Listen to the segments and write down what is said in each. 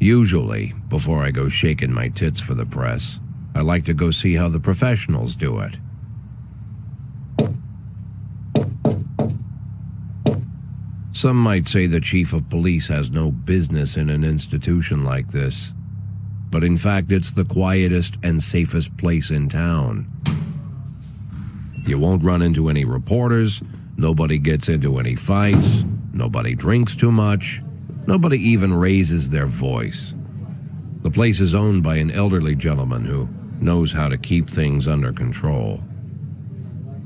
Usually, before I go shaking my tits for the press, I like to go see how the professionals do it. Some might say the chief of police has no business in an institution like this, but in fact it's the quietest and safest place in town. You won't run into any reporters, nobody gets into any fights, nobody drinks too much, nobody even raises their voice. The place is owned by an elderly gentleman who knows how to keep things under control.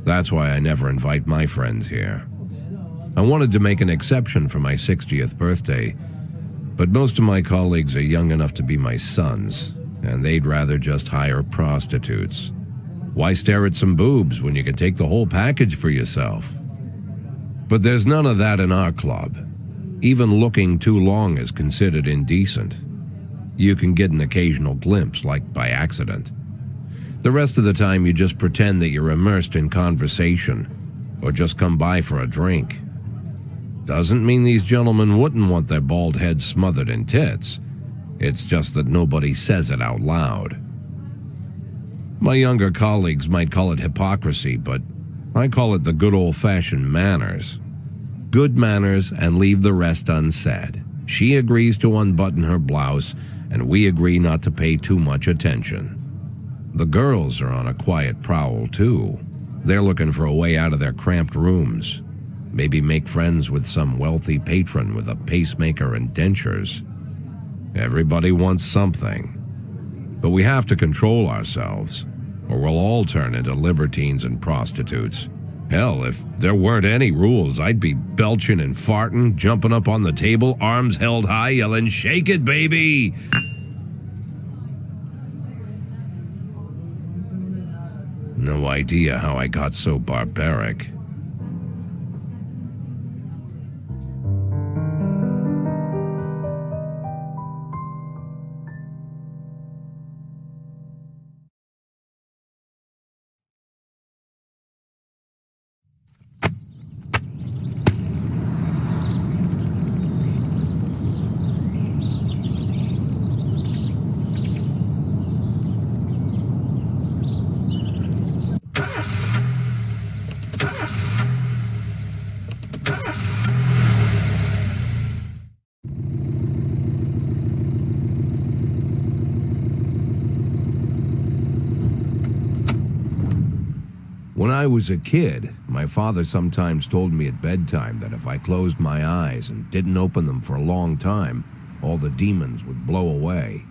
That's why I never invite my friends here. I wanted to make an exception for my 60th birthday, but most of my colleagues are young enough to be my sons, and they'd rather just hire prostitutes. Why stare at some boobs when you can take the whole package for yourself? But there's none of that in our club. Even looking too long is considered indecent. You can get an occasional glimpse, like by accident. The rest of the time you just pretend that you're immersed in conversation, or just come by for a drink. Doesn't mean these gentlemen wouldn't want their bald heads smothered in tits. It's just that nobody says it out loud. My younger colleagues might call it hypocrisy, but I call it the good old-fashioned manners. Good manners and leave the rest unsaid. She agrees to unbutton her blouse, and we agree not to pay too much attention. The girls are on a quiet prowl, too. They're looking for a way out of their cramped rooms. Maybe make friends with some wealthy patron with a pacemaker and dentures. Everybody wants something. But we have to control ourselves, or we'll all turn into libertines and prostitutes. Hell, if there weren't any rules, I'd be belching and farting, jumping up on the table, arms held high, yelling, "Shake it, baby!" No idea how I got so barbaric. When I was a kid, my father sometimes told me at bedtime that if I closed my eyes and didn't open them for a long time, all the demons would blow away.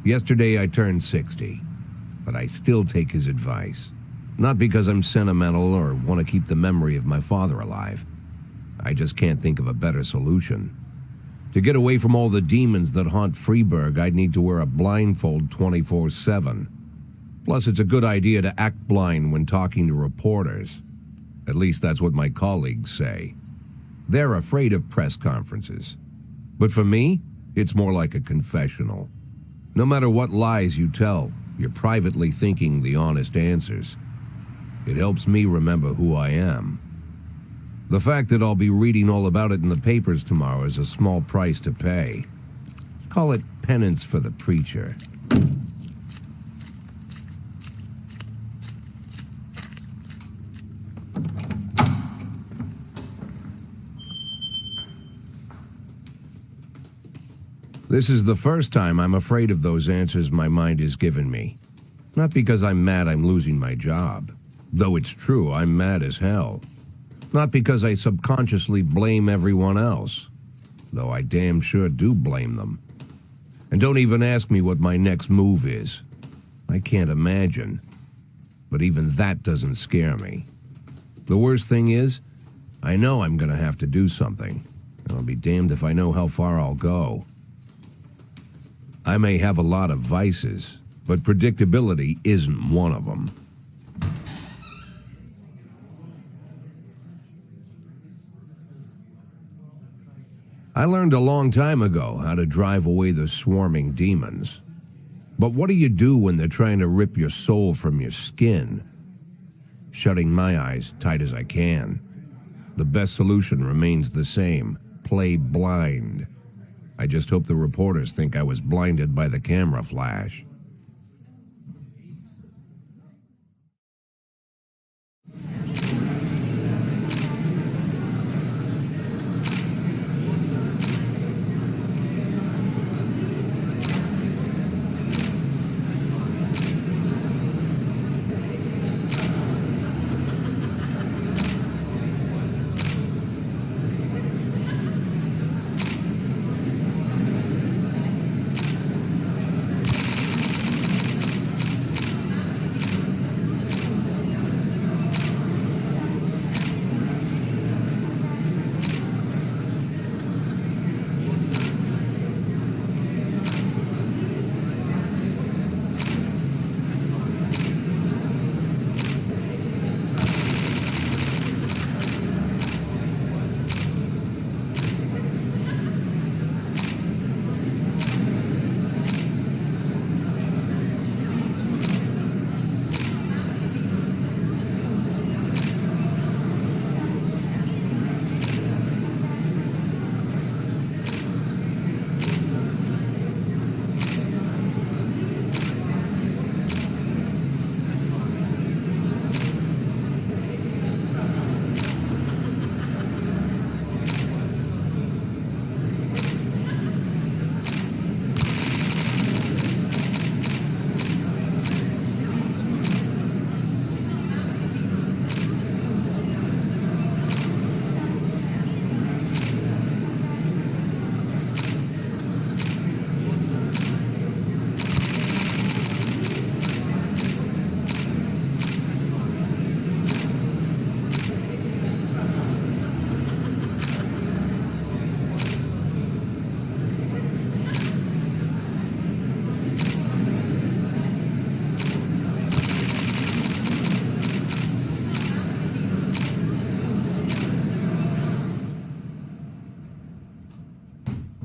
Yesterday I turned 60, but I still take his advice. Not because I'm sentimental or want to keep the memory of my father alive. I just can't think of a better solution. To get away from all the demons that haunt Freeburg, I'd need to wear a blindfold 24/7. Plus, it's a good idea to act blind when talking to reporters. At least that's what my colleagues say. They're afraid of press conferences. But for me, it's more like a confessional. No matter what lies you tell, you're privately thinking the honest answers. It helps me remember who I am. The fact that I'll be reading all about it in the papers tomorrow is a small price to pay. Call it penance for the preacher. This is the first time I'm afraid of those answers my mind has given me. Not because I'm mad I'm losing my job. Though it's true, I'm mad as hell. Not because I subconsciously blame everyone else. Though I damn sure do blame them. And don't even ask me what my next move is. I can't imagine. But even that doesn't scare me. The worst thing is, I know I'm gonna have to do something. And I'll be damned if I know how far I'll go. I may have a lot of vices, but predictability isn't one of them. I learned a long time ago how to drive away the swarming demons. But what do you do when they're trying to rip your soul from your skin? Shutting my eyes tight as I can. The best solution remains the same: play blind. I just hope the reporters think I was blinded by the camera flash.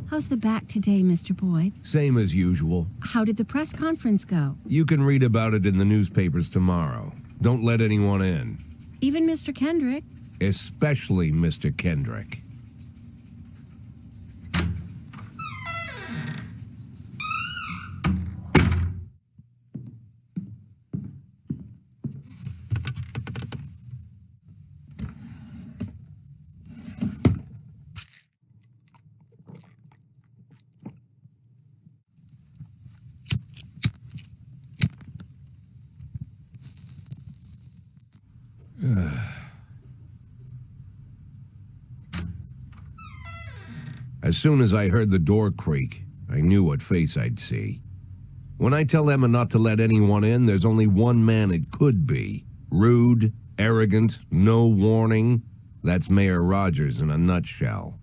How's the back today, Mr. Boyd? Same as usual. How did the press conference go? You can read about it in the newspapers tomorrow. Don't let anyone in. Even Mr. Kendrick? Especially Mr. Kendrick. As soon as I heard the door creak, I knew what face I'd see. When I tell Emma not to let anyone in, there's only one man it could be. Rude, arrogant, no warning. That's Mayor Rogers in a nutshell.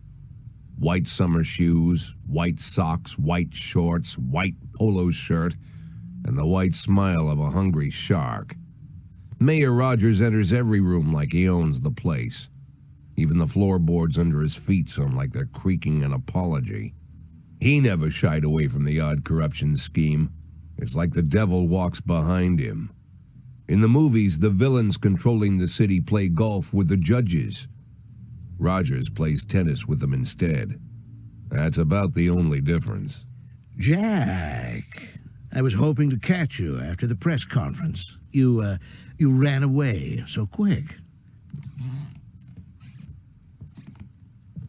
White summer shoes, white socks, white shorts, white polo shirt, and the white smile of a hungry shark. Mayor Rogers enters every room like he owns the place. Even the floorboards under his feet sound like they're creaking an apology. He never shied away from the odd corruption scheme. It's like the devil walks behind him. In the movies, the villains controlling the city play golf with the judges. Rogers plays tennis with them instead. That's about the only difference. Jack, I was hoping to catch you after the press conference. You ran away so quick.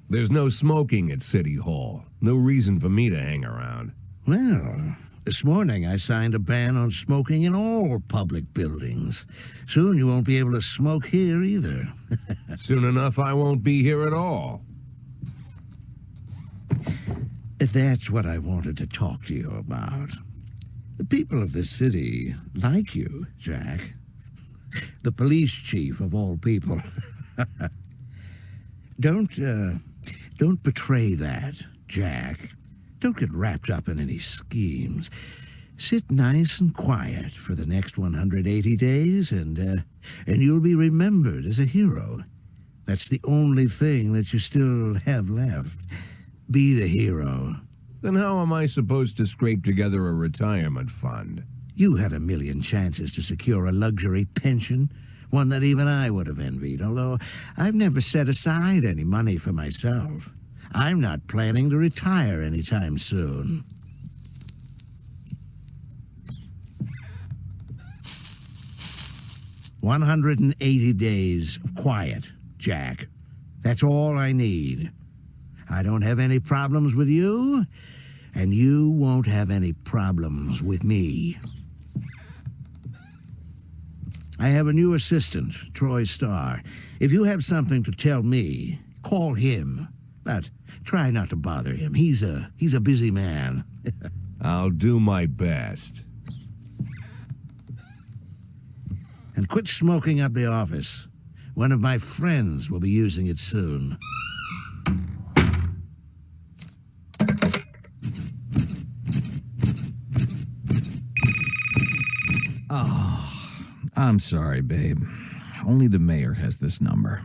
There's no smoking at City Hall. No reason for me to hang around. Well, this morning I signed a ban on smoking in all public buildings. Soon you won't be able to smoke here either. Soon enough, I won't be here at all. That's what I wanted to talk to you about. The people of this city like you, Jack. The police chief of all people. Don't betray that, Jack. Don't get wrapped up in any schemes. Sit nice and quiet for the next 180 days, and you'll be remembered as a hero. That's the only thing that you still have left. Be the hero. Then how am I supposed to scrape together a retirement fund? You had a million chances to secure a luxury pension, one that even I would have envied, although I've never set aside any money for myself. I'm not planning to retire anytime soon. "180 days of quiet, Jack. That's all I need. I don't have any problems with you, and you won't have any problems with me. I have a new assistant, Troy Starr. If you have something to tell me, call him. But try not to bother him. He's a busy man." I'll do my best. "And quit smoking up the office. One of my friends will be using it soon." I'm sorry, babe. Only the mayor has this number.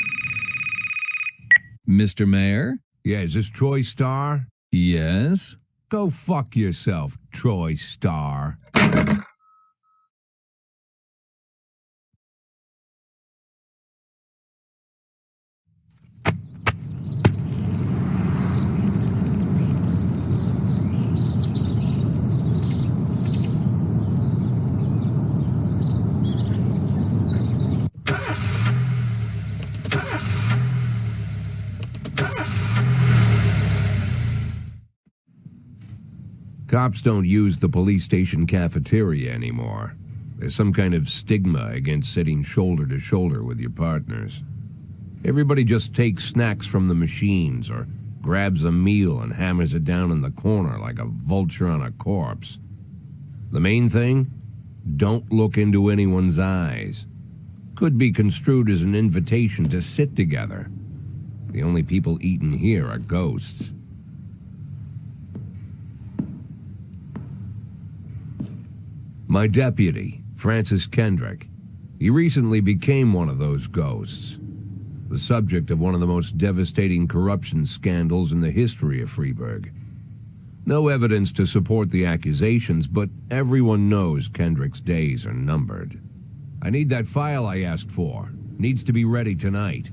Mr. Mayor? Yeah, is this Troy Starr? Yes? Go fuck yourself, Troy Starr. Cops don't use the police station cafeteria anymore. There's some kind of stigma against sitting shoulder to shoulder with your partners. Everybody just takes snacks from the machines or grabs a meal and hammers it down in the corner like a vulture on a corpse. The main thing? Don't look into anyone's eyes. Could be construed as an invitation to sit together. The only people eating here are ghosts. My deputy, Francis Kendrick. He recently became one of those ghosts. The subject of one of the most devastating corruption scandals in the history of Freeburg. No evidence to support the accusations, but everyone knows Kendrick's days are numbered. I need that file I asked for. Needs to be ready tonight.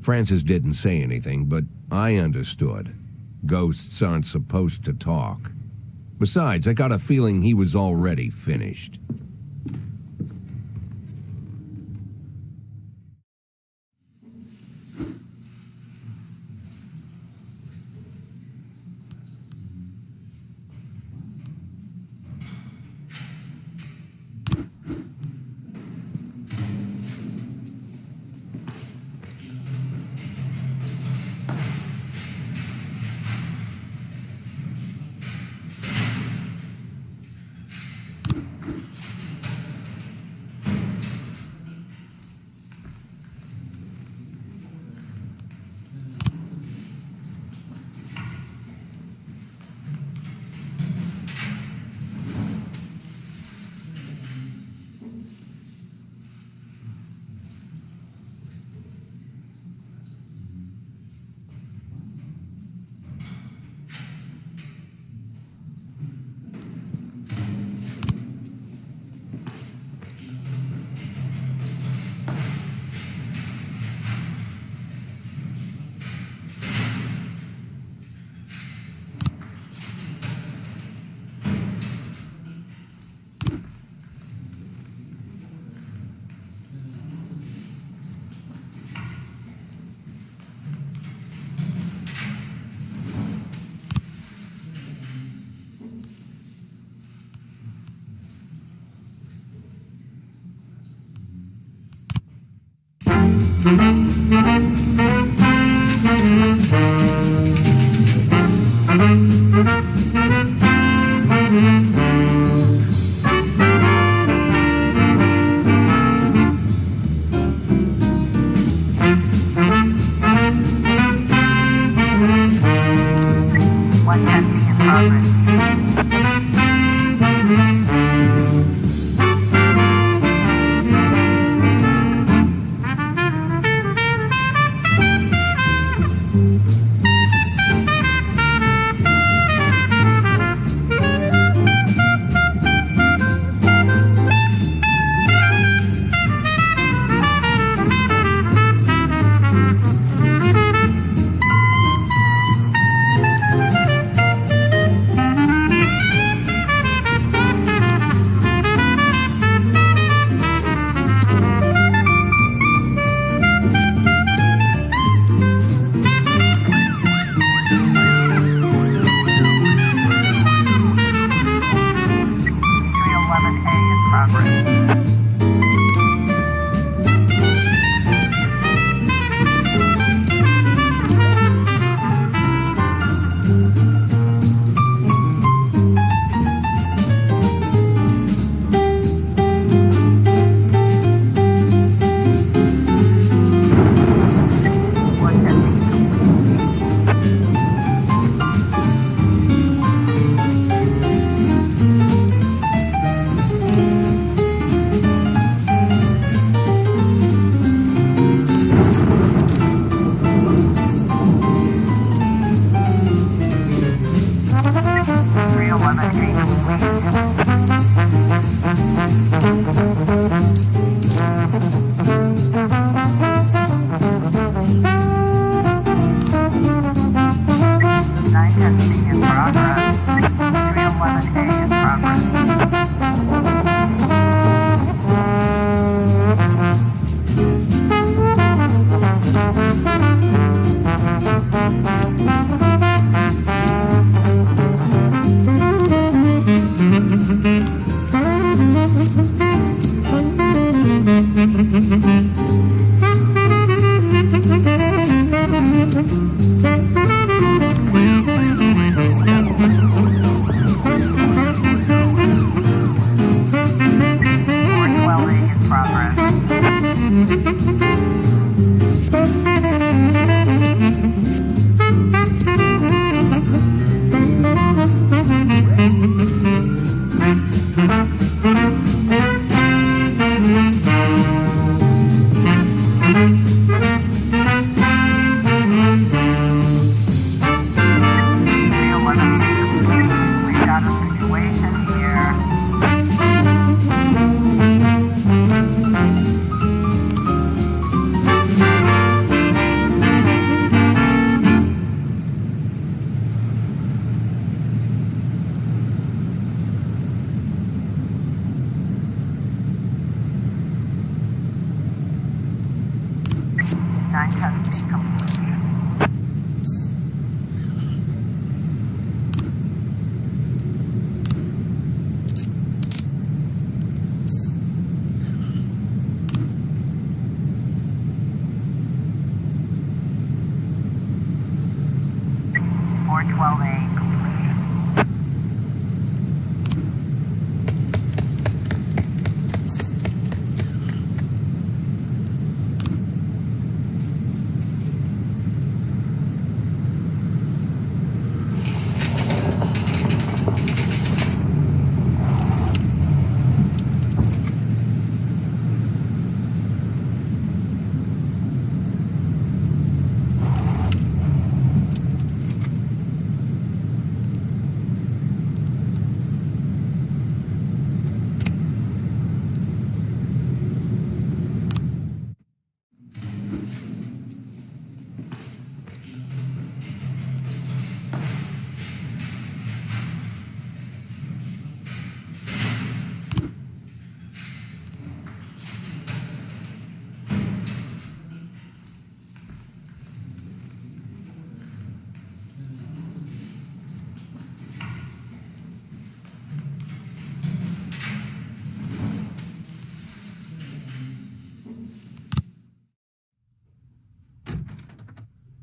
Francis didn't say anything, but I understood. Ghosts aren't supposed to talk. Besides, I got a feeling he was already finished.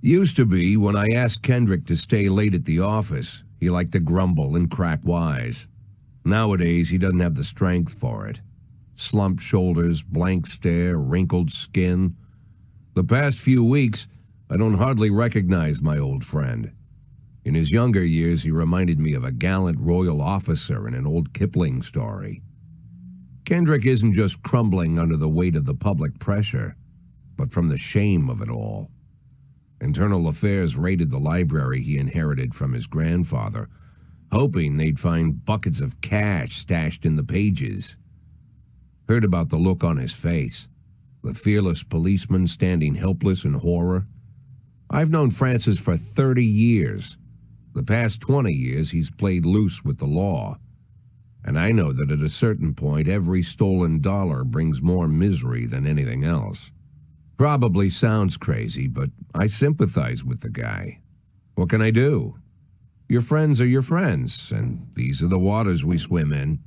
Used to be, when I asked Kendrick to stay late at the office, he liked to grumble and crack wise. Nowadays, he doesn't have the strength for it. Slumped shoulders, blank stare, wrinkled skin. The past few weeks, I don't hardly recognize my old friend. In his younger years, he reminded me of a gallant royal officer in an old Kipling story. Kendrick isn't just crumbling under the weight of the public pressure, but from the shame of it all. Internal Affairs raided the library he inherited from his grandfather, hoping they'd find buckets of cash stashed in the pages. Heard about the look on his face, the fearless policeman standing helpless in horror. I've known Francis for 30 years. The past 20 years he's played loose with the law. And I know that at a certain point every stolen dollar brings more misery than anything else. Probably sounds crazy, but I sympathize with the guy. What can I do? Your friends are your friends, and these are the waters we swim in.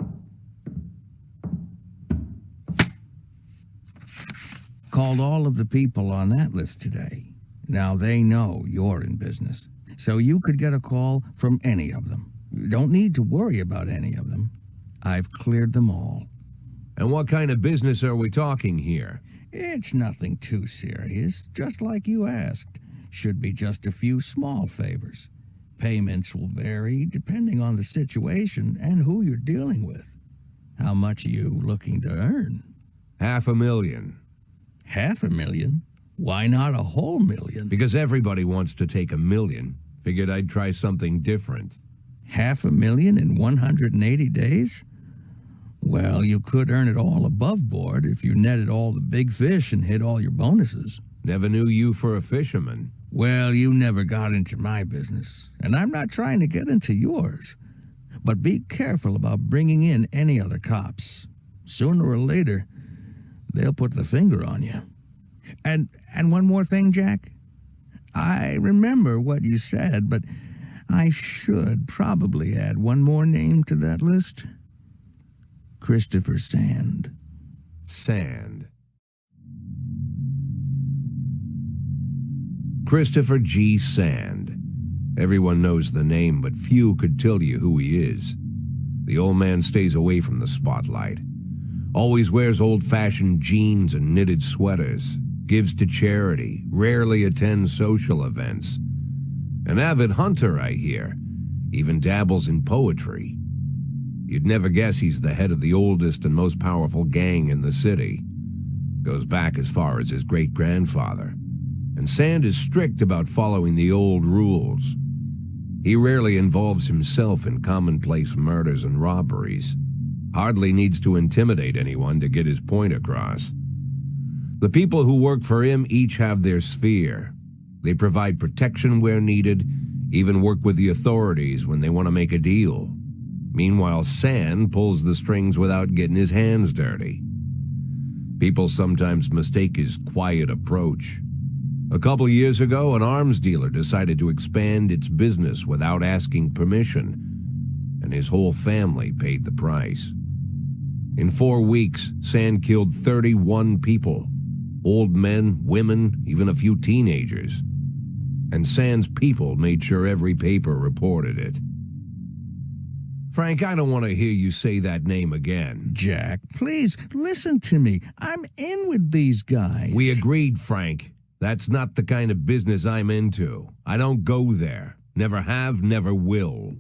Called all of the people on that list today. Now they know you're in business, so you could get a call from any of them. You don't need to worry about any of them. I've cleared them all. And what kind of business are we talking here? It's nothing too serious, just like you asked. Should be just a few small favors. Payments will vary depending on the situation and who you're dealing with. How much are you looking to earn? $500,000. $500,000? Why not a whole million? Because everybody wants to take $1 million. Figured I'd try something different. $500,000 in 180 days? Well, you could earn it all above board if you netted all the big fish and hit all your bonuses. Never knew you for a fisherman. Well, you never got into my business, and I'm not trying to get into yours. But be careful about bringing in any other cops. Sooner or later, they'll put the finger on you. And one more thing, Jack. I remember what you said, but I should probably add one more name to that list. Christopher Sand. Christopher G. Sand. Everyone knows the name, but few could tell you who he is. The old man stays away from the spotlight. Always wears old-fashioned jeans and knitted sweaters. Gives to charity. Rarely attends social events. An avid hunter, I hear. Even dabbles in poetry. You'd never guess he's the head of the oldest and most powerful gang in the city. Goes back as far as his great-grandfather. And Sand is strict about following the old rules. He rarely involves himself in commonplace murders and robberies. Hardly needs to intimidate anyone to get his point across. The people who work for him each have their sphere. They provide protection where needed, even work with the authorities when they want to make a deal. Meanwhile, Sand pulls the strings without getting his hands dirty. People sometimes mistake his quiet approach. A couple years ago, an arms dealer decided to expand its business without asking permission, and his whole family paid the price. In 4 weeks, Sand killed 31 people, old men, women, even a few teenagers. And Sand's people made sure every paper reported it. Frank, I don't want to hear you say that name again. Jack, please, listen to me. I'm in with these guys. We agreed, Frank. That's not the kind of business I'm into. I don't go there. Never have, never will.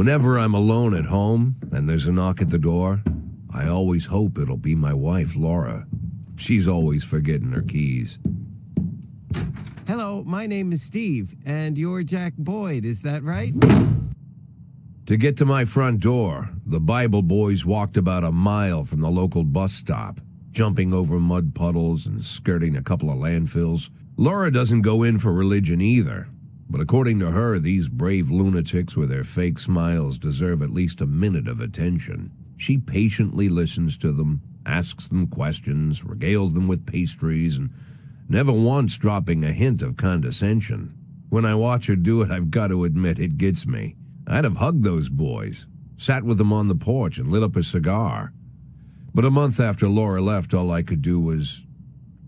Whenever I'm alone at home and there's a knock at the door, I always hope it'll be my wife, Laura. She's always forgetting her keys. Hello, my name is Steve, and you're Jack Boyd, is that right? To get to my front door, the Bible boys walked about a mile from the local bus stop, jumping over mud puddles and skirting a couple of landfills. Laura doesn't go in for religion either, but according to her, these brave lunatics with their fake smiles deserve at least a minute of attention. She patiently listens to them, asks them questions, regales them with pastries, and never once dropping a hint of condescension. When I watch her do it, I've got to admit it gets me. I'd have hugged those boys, sat with them on the porch and lit up a cigar. But a month after Laura left, all I could do was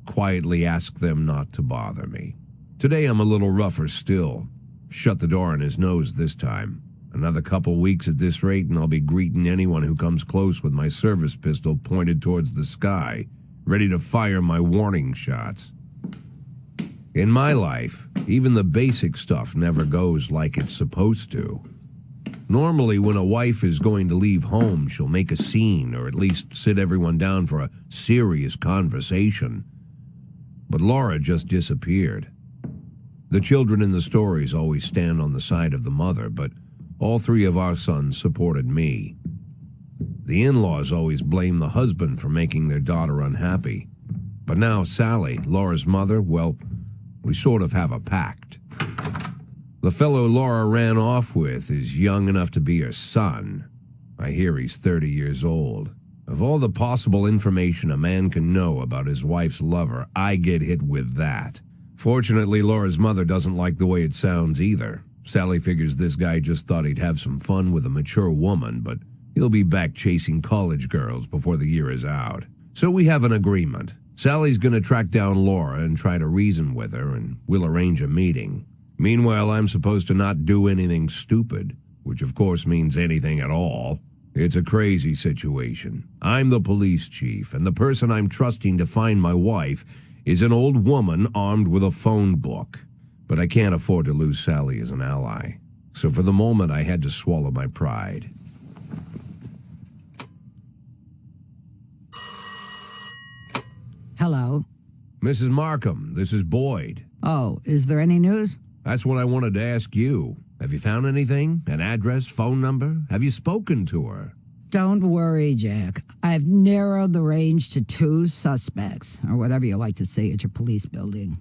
quietly ask them not to bother me. Today I'm a little rougher still. Shut the door on his nose this time. Another couple weeks at this rate and I'll be greeting anyone who comes close with my service pistol pointed towards the sky, ready to fire my warning shots. In my life, even the basic stuff never goes like it's supposed to. Normally, when a wife is going to leave home, she'll make a scene or at least sit everyone down for a serious conversation. But Laura just disappeared. The children in the stories always stand on the side of the mother, but all three of our sons supported me. The in-laws always blame the husband for making their daughter unhappy. But now Sally, Laura's mother, well, we sort of have a pact. The fellow Laura ran off with is young enough to be her son. I hear he's 30 years old. Of all the possible information a man can know about his wife's lover, I get hit with that. Fortunately, Laura's mother doesn't like the way it sounds either. Sally figures this guy just thought he'd have some fun with a mature woman, but he'll be back chasing college girls before the year is out. So we have an agreement. Sally's gonna track down Laura and try to reason with her, and we'll arrange a meeting. Meanwhile, I'm supposed to not do anything stupid, which of course means anything at all. It's a crazy situation. I'm the police chief, and the person I'm trusting to find my wife is an old woman armed with a phone book. But I can't afford to lose Sally as an ally. So for the moment, I had to swallow my pride. Hello. Mrs. Markham, this is Boyd. Oh, is there any news? That's what I wanted to ask you. Have you found anything? An address, phone number? Have you spoken to her? Don't worry, Jack. I've narrowed the range to 2 suspects, or whatever you like to say at your police building.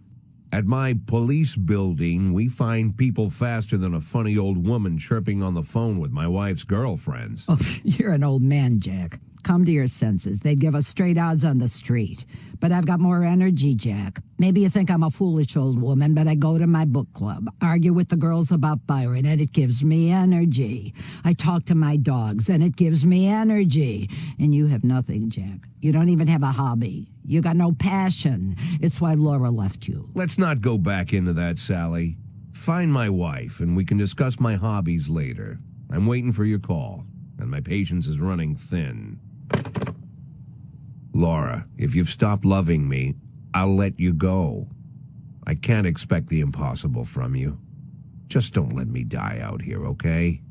At my police building, we find people faster than a funny old woman chirping on the phone with my wife's girlfriends. Oh, you're an old man, Jack. Come to your senses. They'd give us straight odds on the street. But I've got more energy, Jack. Maybe you think I'm a foolish old woman, but I go to my book club, argue with the girls about Byron, and it gives me energy. I talk to my dogs, and it gives me energy. And you have nothing, Jack. You don't even have a hobby. You got no passion. It's why Laura left you. Let's not go back into that, Sally. Find my wife, and we can discuss my hobbies later. I'm waiting for your call, and my patience is running thin. Laura, if you've stopped loving me, I'll let you go. I can't expect the impossible from you. Just don't let me die out here, okay?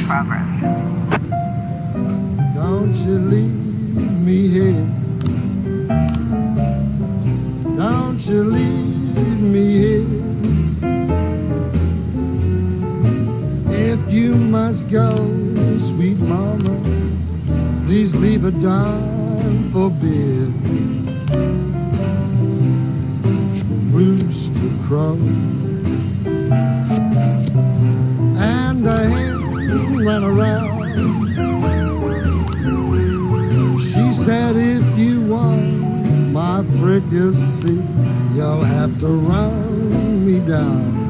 Progress. Don't you leave me here. Don't you leave me here. If you must go, sweet mama, please leave a dime forbid. Rooster crow and the hen ran around. She said, if you want my fricassee, you'll have to run me down.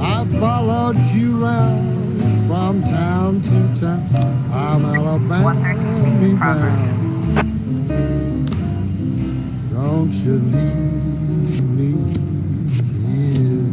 I followed you round from town to town. I'm Alabama bound. Don't you leave me here.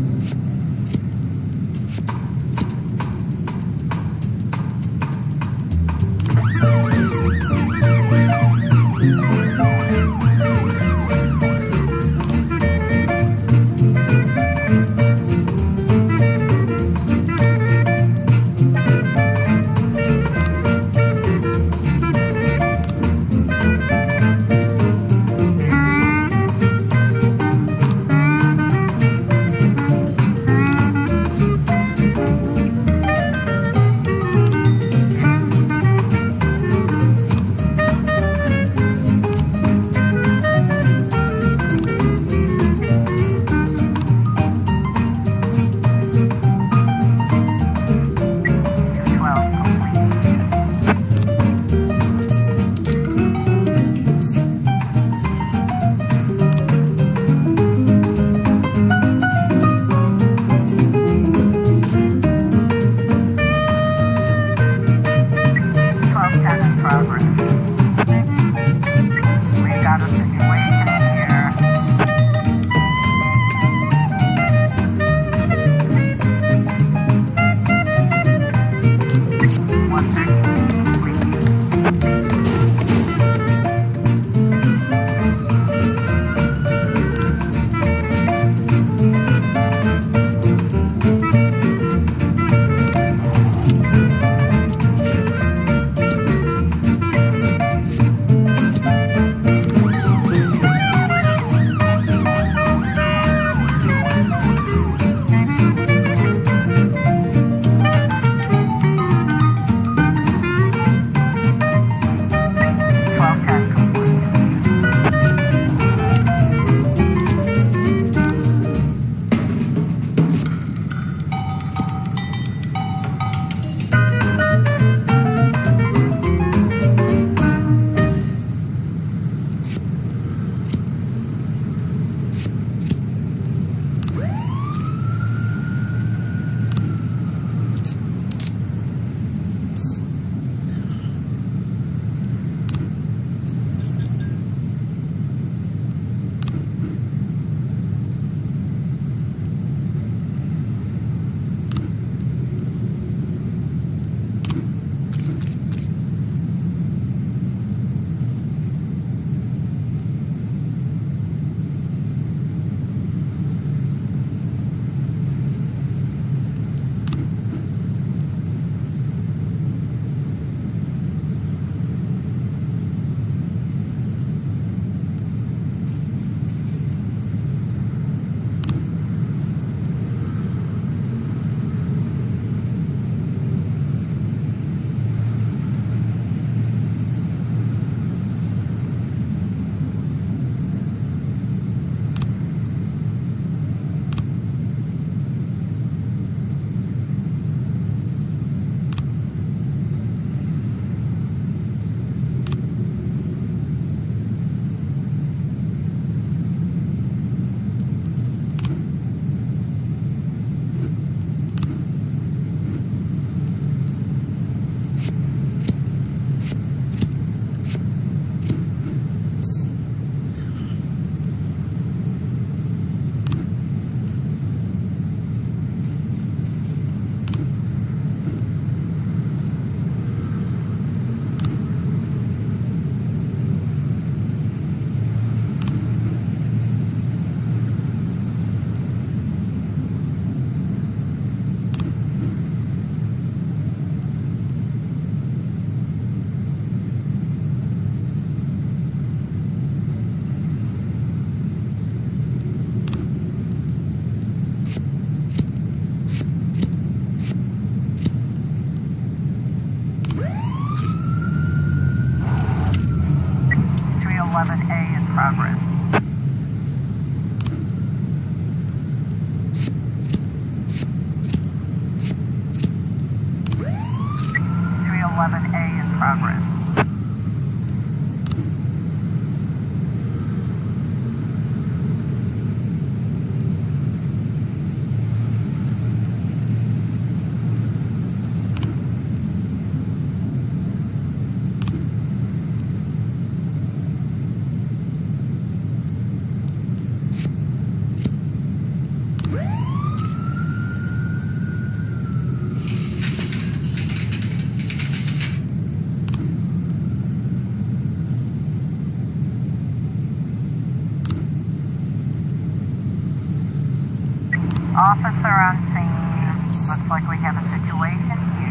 Officer on scene. Looks like we have a situation here.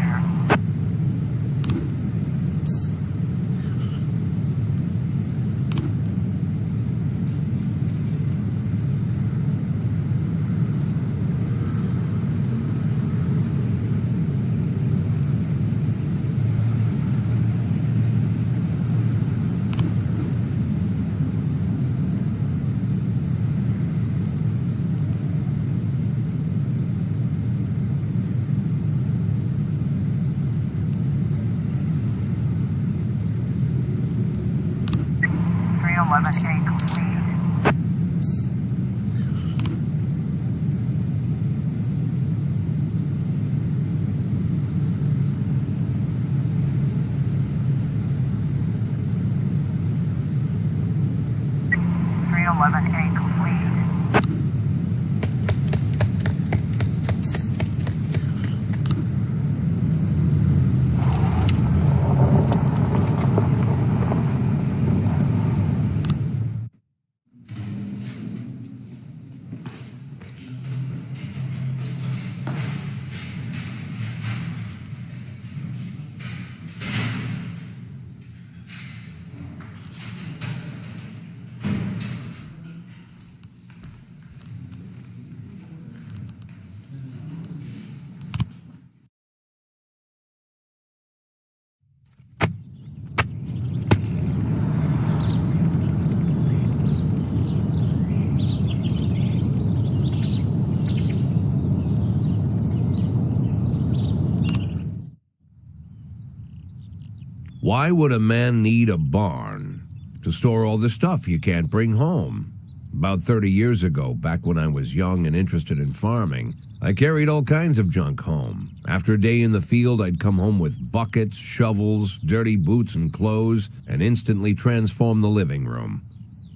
Why would a man need a barn? To store all the stuff you can't bring home. About 30 years ago, back when I was young and interested in farming, I carried all kinds of junk home. After a day in the field, I'd come home with buckets, shovels, dirty boots and clothes, and instantly transform the living room.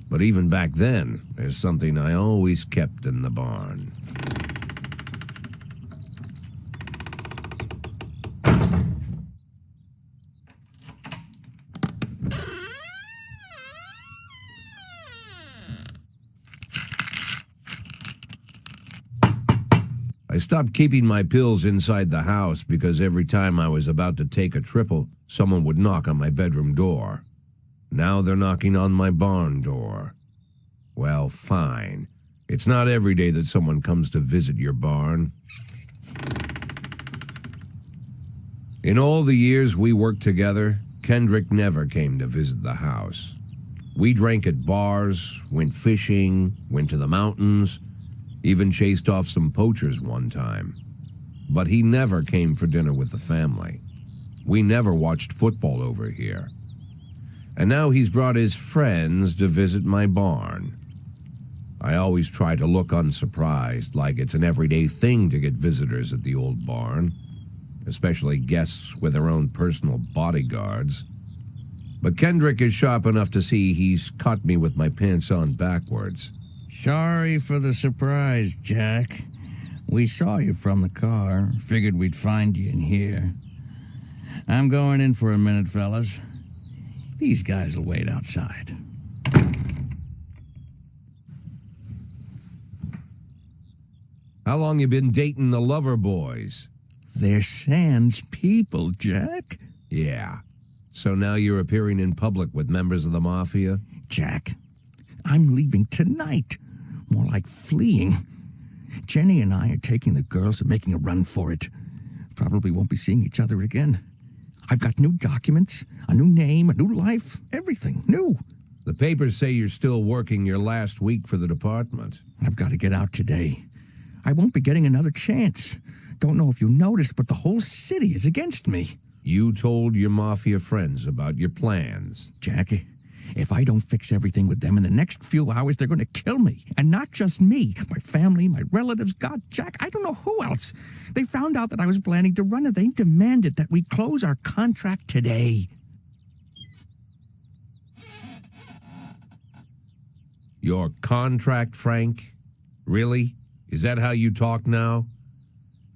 But even back then, there's something I always kept in the barn. I stopped keeping my pills inside the house because every time I was about to take a triple, someone would knock on my bedroom door. Now they're knocking on my barn door. Well, fine. It's not every day that someone comes to visit your barn. In all the years we worked together, Kendrick never came to visit the house. We drank at bars, went fishing, went to the mountains, even chased off some poachers one time. But he never came for dinner with the family. We never watched football over here. And now he's brought his friends to visit my barn. I always try to look unsurprised, like it's an everyday thing to get visitors at the old barn, especially guests with their own personal bodyguards. But Kendrick is sharp enough to see he's caught me with my pants on backwards. Sorry for the surprise, Jack. We saw you from the car. Figured we'd find you in here. I'm going in for a minute, fellas. These guys will wait outside. How long you been dating the lover boys? They're Sans people, Jack. Yeah. So now you're appearing in public with members of the mafia? Jack, I'm leaving tonight. More like fleeing. Jenny and I are taking the girls and making a run for it. Probably won't be seeing each other again. I've got new documents, a new name, a new life, everything new. The papers say you're still working your last week for the department. I've got to get out today. I won't be getting another chance. Don't know if you noticed, but the whole city is against me. You told your mafia friends about your plans. Jackie, if I don't fix everything with them in the next few hours, they're going to kill me. And not just me, my family, my relatives, God, Jack, I don't know who else. They found out that I was planning to run and they demanded that we close our contract today. Your contract, Frank? Really? Is that how you talk now?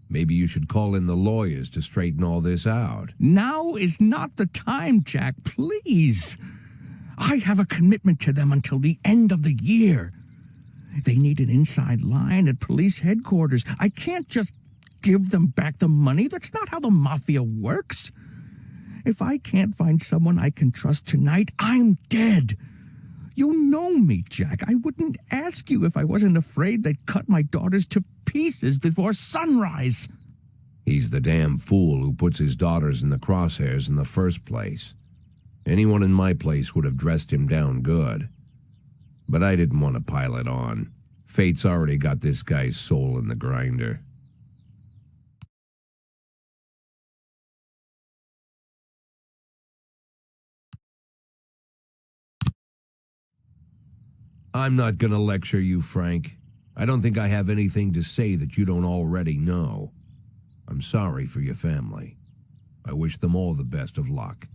Maybe you should call in the lawyers to straighten all this out. Now is not the time, Jack, please. I have a commitment to them until the end of the year. They need an inside line at police headquarters. I can't just give them back the money. That's not how the mafia works. If I can't find someone I can trust tonight, I'm dead. You know me, Jack. I wouldn't ask you if I wasn't afraid they'd cut my daughters to pieces before sunrise. He's the damn fool who puts his daughters in the crosshairs in the first place. Anyone in my place would have dressed him down good. But I didn't want to pile it on. Fate's already got this guy's soul in the grinder. I'm not gonna lecture you, Frank. I don't think I have anything to say that you don't already know. I'm sorry for your family. I wish them all the best of luck.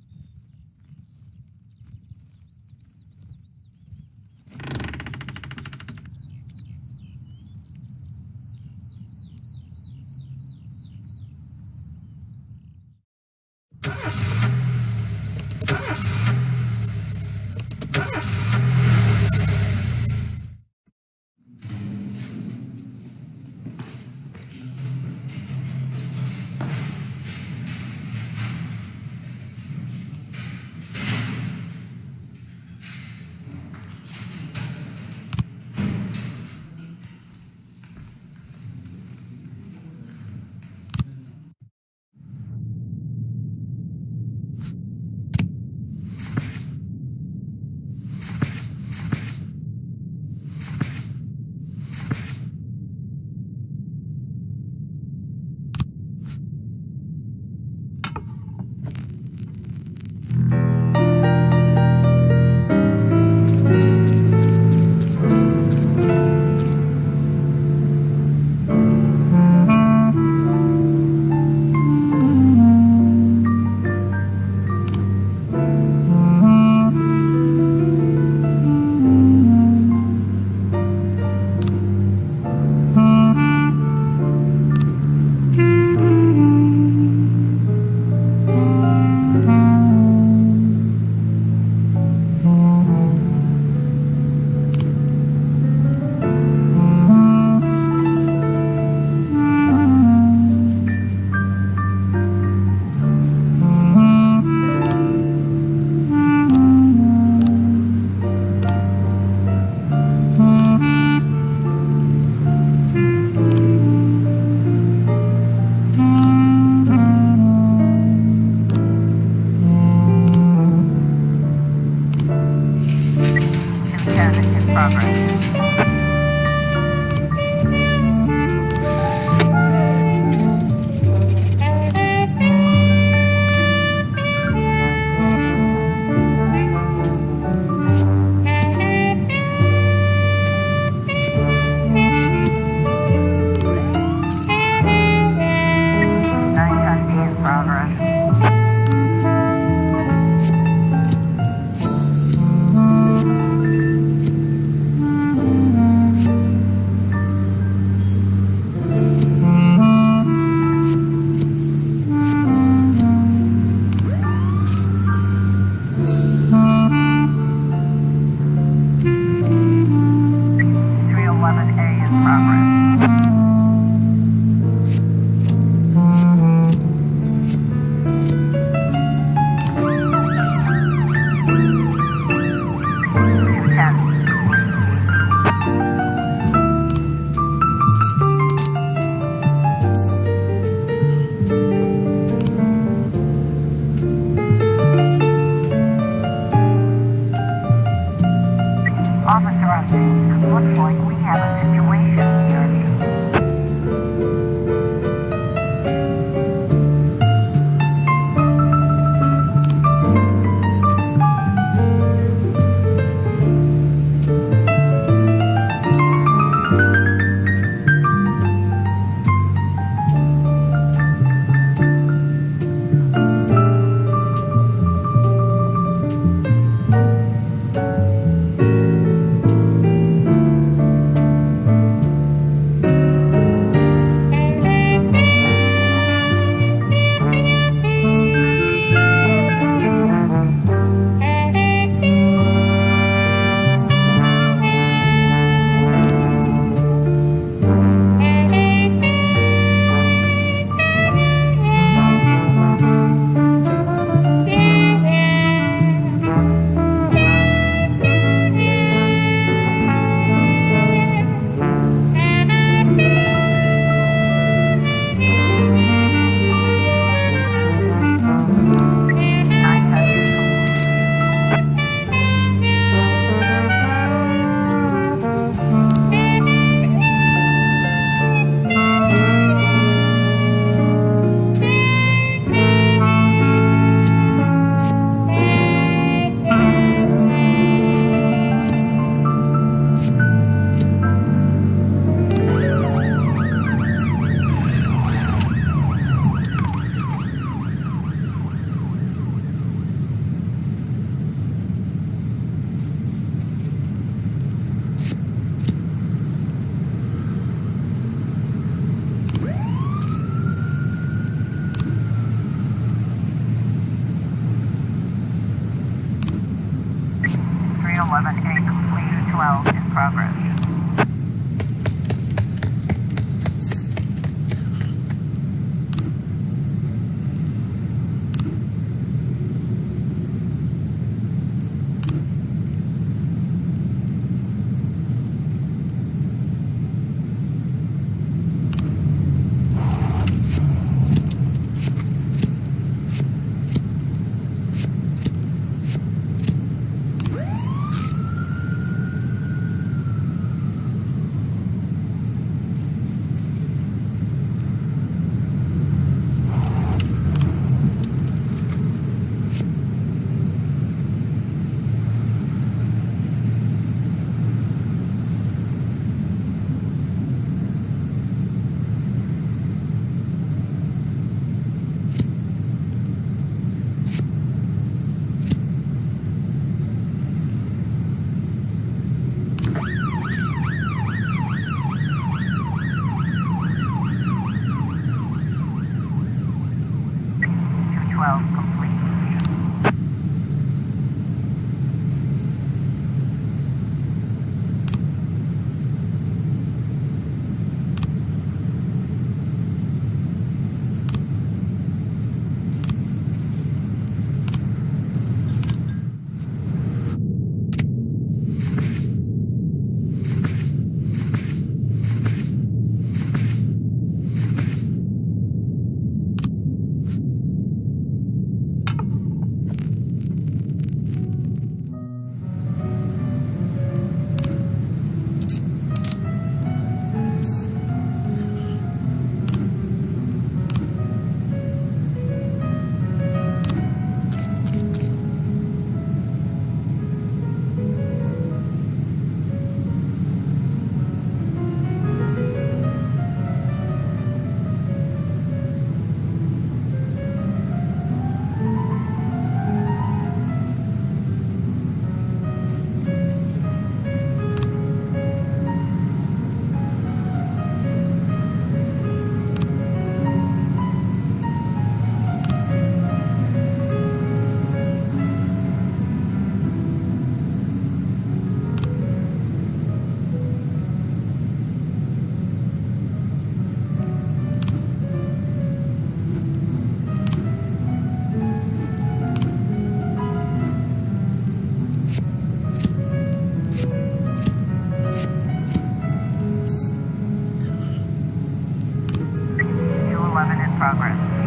progress.